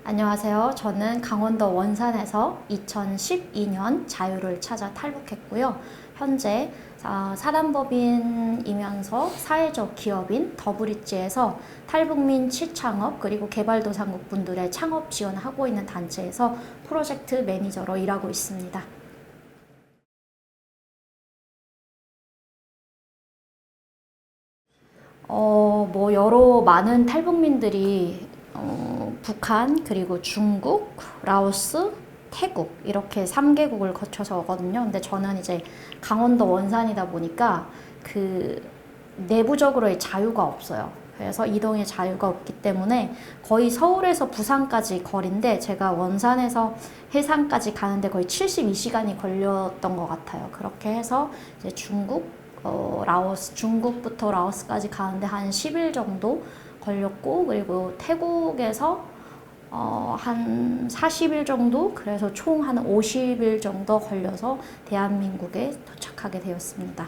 안녕하세요. 저는 강원도 원산에서 2012년 자유를 찾아 탈북했고요. 현재 사단법인이면서 사회적 기업인 더브릿지에서 탈북민 취창업 그리고 개발도상국 분들의 창업 지원하고 있는 단체에서 프로젝트 매니저로 일하고 있습니다. 여러 많은 탈북민들이 북한, 그리고 중국, 라오스, 태국 이렇게 3개국을 거쳐서 오거든요. 근데 저는 이제 강원도 원산이다 보니까 그 내부적으로의 자유가 없어요. 그래서 이동의 자유가 없기 때문에 거의 서울에서 부산까지 거리인데 제가 원산에서 해상까지 가는데 거의 72시간이 걸렸던 것 같아요. 그렇게 해서 이제 중국부터 라오스까지 가는데 한 10일 정도 걸렸고, 그리고 태국에서 한 40일 정도, 그래서 총 한 50일 정도 걸려서 대한민국에 도착하게 되었습니다.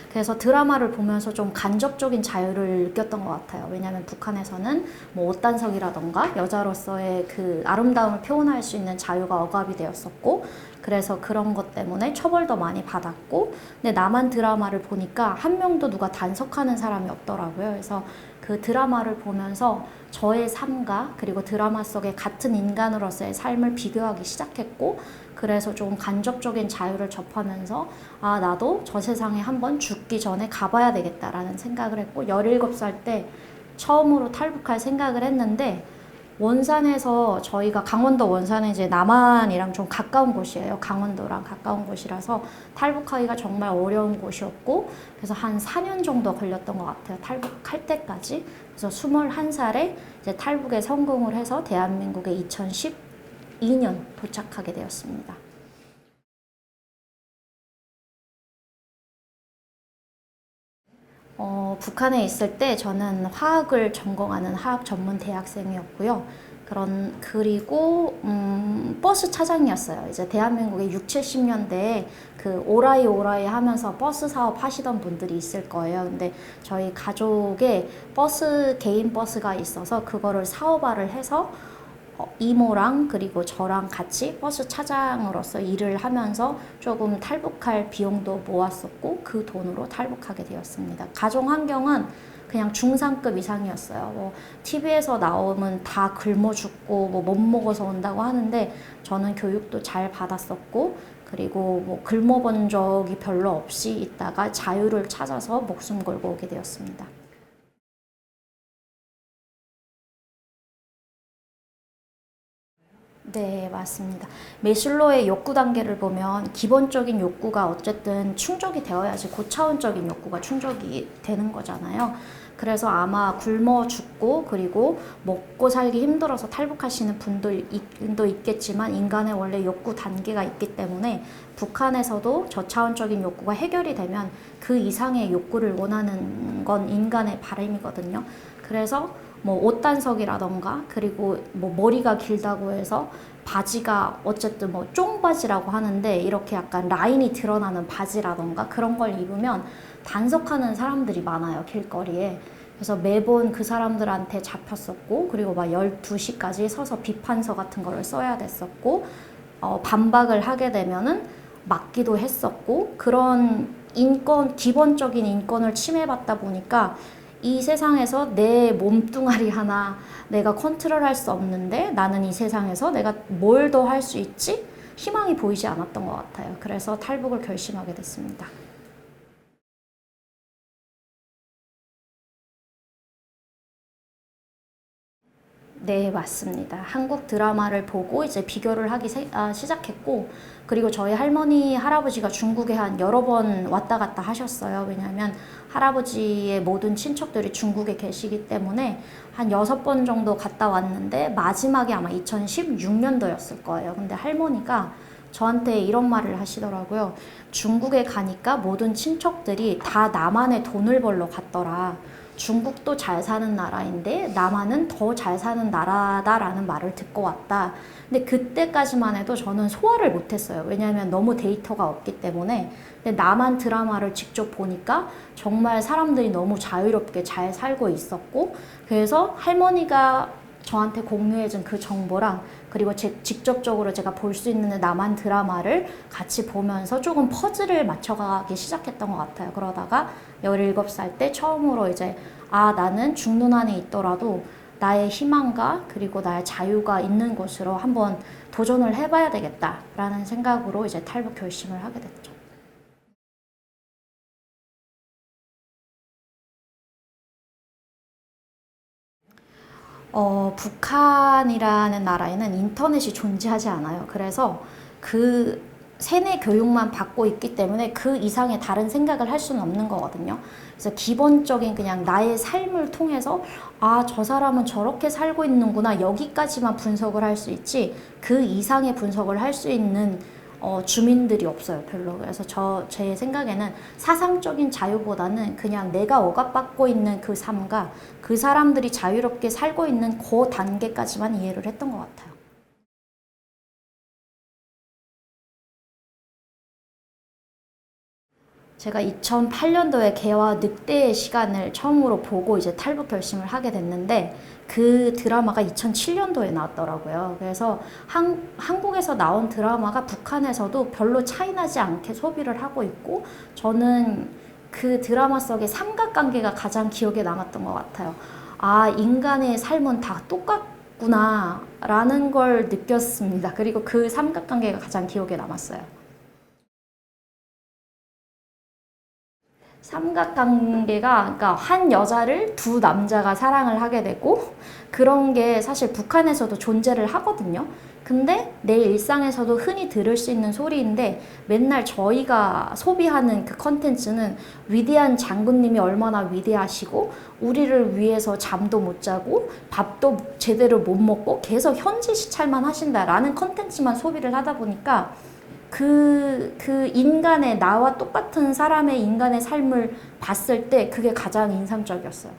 그래서 드라마를 보면서 좀 간접적인 자유를 느꼈던 것 같아요. 왜냐하면 북한에서는 뭐 옷단속이라던가 여자로서의 그 아름다움을 표현할 수 있는 자유가 억압이 되었었고, 그래서 그런 것 때문에 처벌도 많이 받았고, 근데 남한 드라마를 보니까 한 명도 누가 단속하는 사람이 없더라고요. 그래서 그 드라마를 보면서 저의 삶과 그리고 드라마 속의 같은 인간으로서의 삶을 비교하기 시작했고, 그래서 좀 간접적인 자유를 접하면서 나도 저 세상에 한번 죽기 전에 가봐야 되겠다라는 생각을 했고, 17살 때 처음으로 탈북할 생각을 했는데, 원산에서 저희가 강원도 원산은 이제 남한이랑 좀 가까운 곳이에요. 강원도랑 가까운 곳이라서 탈북하기가 정말 어려운 곳이었고, 그래서 한 4년 정도 걸렸던 것 같아요. 탈북할 때까지. 그래서 21살에 이제 탈북에 성공을 해서 대한민국에 2012년 도착하게 되었습니다. 북한에 있을 때 저는 화학을 전공하는 화학 전문 대학생이었고요. 그리고 버스 차장이었어요. 이제 대한민국의 6, 70년대에 그 오라이 오라이 하면서 버스 사업 하시던 분들이 있을 거예요. 근데 저희 가족의 개인 버스가 있어서 그거를 사업화를 해서 이모랑 그리고 저랑 같이 버스 차장으로서 일을 하면서 조금 탈북할 비용도 모았었고, 그 돈으로 탈북하게 되었습니다. 가정 환경은 그냥 중상급 이상이었어요. TV에서 나오면 다 굶어 죽고 못 먹어서 온다고 하는데, 저는 교육도 잘 받았었고, 그리고 굶어 본 적이 별로 없이 있다가 자유를 찾아서 목숨 걸고 오게 되었습니다. 네, 맞습니다. 메슬로의 욕구 단계를 보면 기본적인 욕구가 어쨌든 충족이 되어야지 고차원적인 욕구가 충족이 되는 거잖아요. 그래서 아마 굶어 죽고 그리고 먹고 살기 힘들어서 탈북하시는 분들도 있겠지만, 인간의 원래 욕구 단계가 있기 때문에 북한에서도 저차원적인 욕구가 해결이 되면 그 이상의 욕구를 원하는 건 인간의 바람이거든요. 그래서 옷단속이라던가, 그리고 머리가 길다고 해서 바지가 어쨌든 쫑바지라고 하는데 이렇게 약간 라인이 드러나는 바지라던가 그런 걸 입으면 단속하는 사람들이 많아요, 길거리에. 그래서 매번 그 사람들한테 잡혔었고, 그리고 막 12시까지 서서 비판서 같은 거를 써야 됐었고, 반박을 하게 되면은 맞기도 했었고, 그런 기본적인 인권을 침해받다 보니까 이 세상에서 내 몸뚱아리 하나 내가 컨트롤할 수 없는데 나는 이 세상에서 내가 뭘 더 할 수 있지? 희망이 보이지 않았던 것 같아요. 그래서 탈북을 결심하게 됐습니다. 네, 맞습니다. 한국 드라마를 보고 이제 비교를 시작했고, 그리고 저희 할머니, 할아버지가 중국에 한 여러 번 왔다 갔다 하셨어요. 왜냐하면 할아버지의 모든 친척들이 중국에 계시기 때문에 한 6번 정도 갔다 왔는데, 마지막이 아마 2016년도였을 거예요. 근데 할머니가 저한테 이런 말을 하시더라고요. 중국에 가니까 모든 친척들이 다 나만의 돈을 벌러 갔더라. 중국도 잘 사는 나라인데 남한은 더 잘 사는 나라다라는 말을 듣고 왔다. 근데 그때까지만 해도 저는 소화를 못했어요. 왜냐하면 너무 데이터가 없기 때문에. 근데 남한 드라마를 직접 보니까 정말 사람들이 너무 자유롭게 잘 살고 있었고, 그래서 할머니가 저한테 공유해준 그 정보랑 그리고 직접적으로 제가 볼 수 있는 남한 드라마를 같이 보면서 조금 퍼즐을 맞춰가기 시작했던 것 같아요. 그러다가 17살 때 처음으로 이제 나는 중눈 안에 있더라도 나의 희망과 그리고 나의 자유가 있는 곳으로 한번 도전을 해봐야 되겠다라는 생각으로 이제 탈북 결심을 하게 됐죠. 북한이라는 나라에는 인터넷이 존재하지 않아요. 그래서 그 세뇌 교육만 받고 있기 때문에 그 이상의 다른 생각을 할 수는 없는 거거든요. 그래서 기본적인 그냥 나의 삶을 통해서 저 사람은 저렇게 살고 있는구나, 여기까지만 분석을 할 수 있지 그 이상의 분석을 할 수 있는 주민들이 없어요, 별로. 그래서 제 생각에는 사상적인 자유보다는 그냥 내가 억압받고 있는 그 삶과 그 사람들이 자유롭게 살고 있는 그 단계까지만 이해를 했던 것 같아요. 제가 2008년도에 개와 늑대의 시간을 처음으로 보고 이제 탈북 결심을 하게 됐는데, 그 드라마가 2007년도에 나왔더라고요. 그래서 한국에서 나온 드라마가 북한에서도 별로 차이나지 않게 소비를 하고 있고, 저는 그 드라마 속의 삼각관계가 가장 기억에 남았던 것 같아요. 인간의 삶은 다 똑같구나 라는 걸 느꼈습니다. 그리고 그 삼각관계가 가장 기억에 남았어요. 삼각관계가, 그러니까 한 여자를 두 남자가 사랑을 하게 되고, 그런 게 사실 북한에서도 존재를 하거든요. 근데 내 일상에서도 흔히 들을 수 있는 소리인데, 맨날 저희가 소비하는 그 컨텐츠는 위대한 장군님이 얼마나 위대하시고 우리를 위해서 잠도 못 자고 밥도 제대로 못 먹고 계속 현지 시찰만 하신다라는 컨텐츠만 소비를 하다 보니까 그 인간의, 나와 똑같은 사람의 인간의 삶을 봤을 때 그게 가장 인상적이었어요.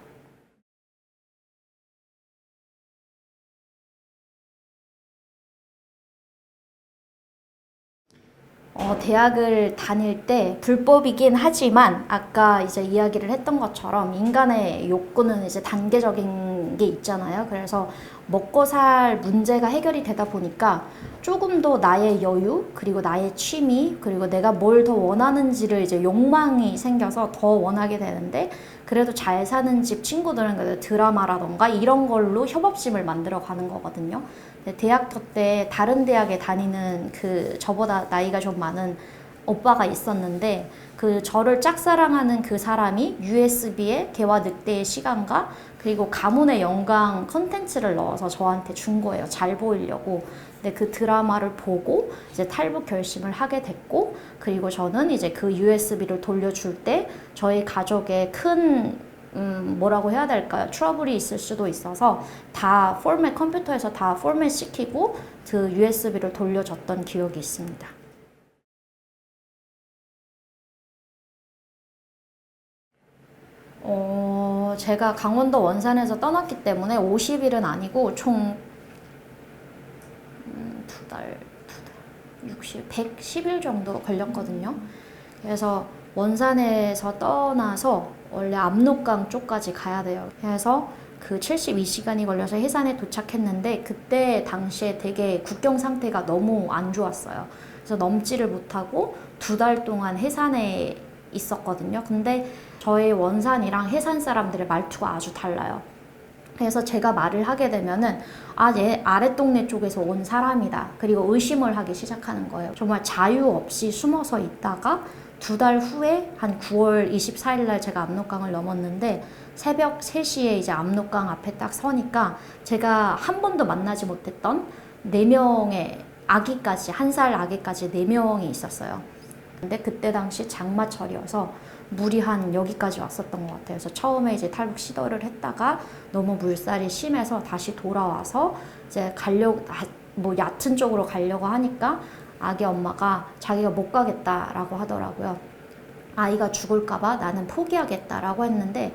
대학을 다닐 때 불법이긴 하지만 아까 이제 이야기를 했던 것처럼 인간의 욕구는 이제 단계적인 게 있잖아요. 그래서 먹고 살 문제가 해결이 되다 보니까 조금 더 나의 여유, 그리고 나의 취미, 그리고 내가 뭘 더 원하는지를 이제 욕망이 생겨서 더 원하게 되는데, 그래도 잘 사는 집 친구들은 그래도 드라마라던가 이런 걸로 협업심을 만들어 가는 거거든요. 대학교 때 다른 대학에 다니는 그 저보다 나이가 좀 많은 오빠가 있었는데, 그 저를 짝사랑하는 그 사람이 USB에 개와 늑대의 시간과 그리고 가문의 영광 컨텐츠를 넣어서 저한테 준 거예요. 잘 보이려고. 근데 그 드라마를 보고 이제 탈북 결심을 하게 됐고, 그리고 저는 이제 그 USB를 돌려줄 때 저희 가족의 큰 뭐라고 해야 될까요? 트러블이 있을 수도 있어서 다 컴퓨터에서 다 포맷 시키고 그 USB를 돌려줬던 기억이 있습니다. 제가 강원도 원산에서 떠났기 때문에 50일은 아니고 총 두 달, 110일 정도 걸렸거든요. 그래서 원산에서 떠나서 원래 압록강 쪽까지 가야 돼요. 그래서 그 72시간이 걸려서 해산에 도착했는데, 그때 당시에 되게 국경 상태가 너무 안 좋았어요. 그래서 넘지를 못하고 2달 동안 해산에 있었거든요. 근데 저희 원산이랑 해산 사람들의 말투가 아주 달라요. 그래서 제가 말을 하게 되면은 얘 아랫동네 쪽에서 온 사람이다. 그리고 의심을 하기 시작하는 거예요. 정말 자유 없이 숨어서 있다가 2달 후에 한 9월 24일 날 제가 압록강을 넘었는데, 새벽 3시에 이제 압록강 앞에 딱 서니까 제가 한 번도 만나지 못했던 4명의 아기까지, 1살 아기까지 4명이 있었어요. 근데 그때 당시 장마철이어서 물이 한 여기까지 왔었던 것 같아요. 그래서 처음에 이제 탈북 시도를 했다가 너무 물살이 심해서 다시 돌아와서 이제 뭐 얕은 쪽으로 가려고 하니까 아기 엄마가 자기가 못 가겠다라고 하더라고요. 아이가 죽을까봐 나는 포기하겠다라고 했는데,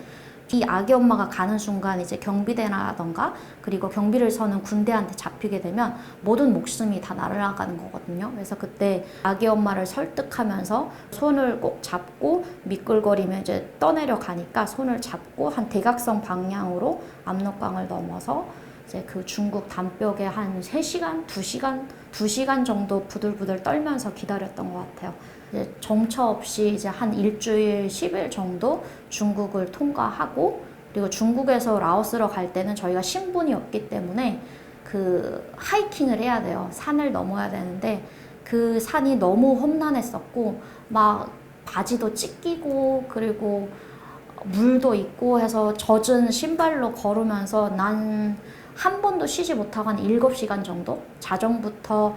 이 아기 엄마가 가는 순간 이제 경비대라던가 그리고 경비를 서는 군대한테 잡히게 되면 모든 목숨이 다 날아가는 거거든요. 그래서 그때 아기 엄마를 설득하면서 손을 꼭 잡고 미끌거리며 이제 떠내려 가니까 손을 잡고 한 대각선 방향으로 압록강을 넘어서 이제 그 중국 담벽에 한 3시간, 2시간 정도 부들부들 떨면서 기다렸던 것 같아요. 이제 정처 없이 이제 한 일주일, 10일 정도 중국을 통과하고, 그리고 중국에서 라오스로 갈 때는 저희가 신분이 없기 때문에 그 하이킹을 해야 돼요. 산을 넘어야 되는데 그 산이 너무 험난했었고 막 바지도 찢기고 그리고 물도 있고 해서 젖은 신발로 걸으면서 난 한 번도 쉬지 못하고 한 7시간 정도 자정부터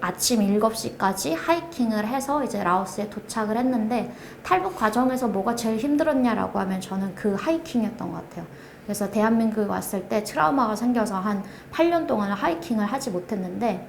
아침 7시까지 하이킹을 해서 이제 라오스에 도착을 했는데, 탈북 과정에서 뭐가 제일 힘들었냐라고 하면 저는 그 하이킹이었던 것 같아요. 그래서 대한민국에 왔을 때 트라우마가 생겨서 한 8년 동안 하이킹을 하지 못했는데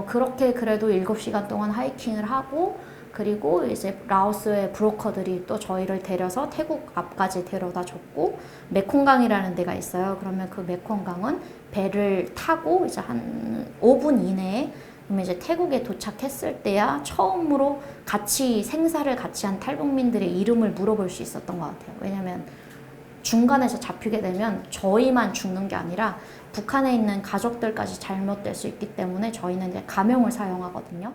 그렇게 그래도 7시간 동안 하이킹을 하고, 그리고 이제 라오스의 브로커들이 또 저희를 데려서 태국 앞까지 데려다 줬고, 메콩강이라는 데가 있어요. 그러면 그 메콩강은 배를 타고 이제 한 5분 이내에 그러면 이제 태국에 도착했을 때야 처음으로 같이 생사를 같이 한 탈북민들의 이름을 물어볼 수 있었던 것 같아요. 왜냐면 중간에서 잡히게 되면 저희만 죽는 게 아니라 북한에 있는 가족들까지 잘못될 수 있기 때문에 저희는 이제 가명을 사용하거든요.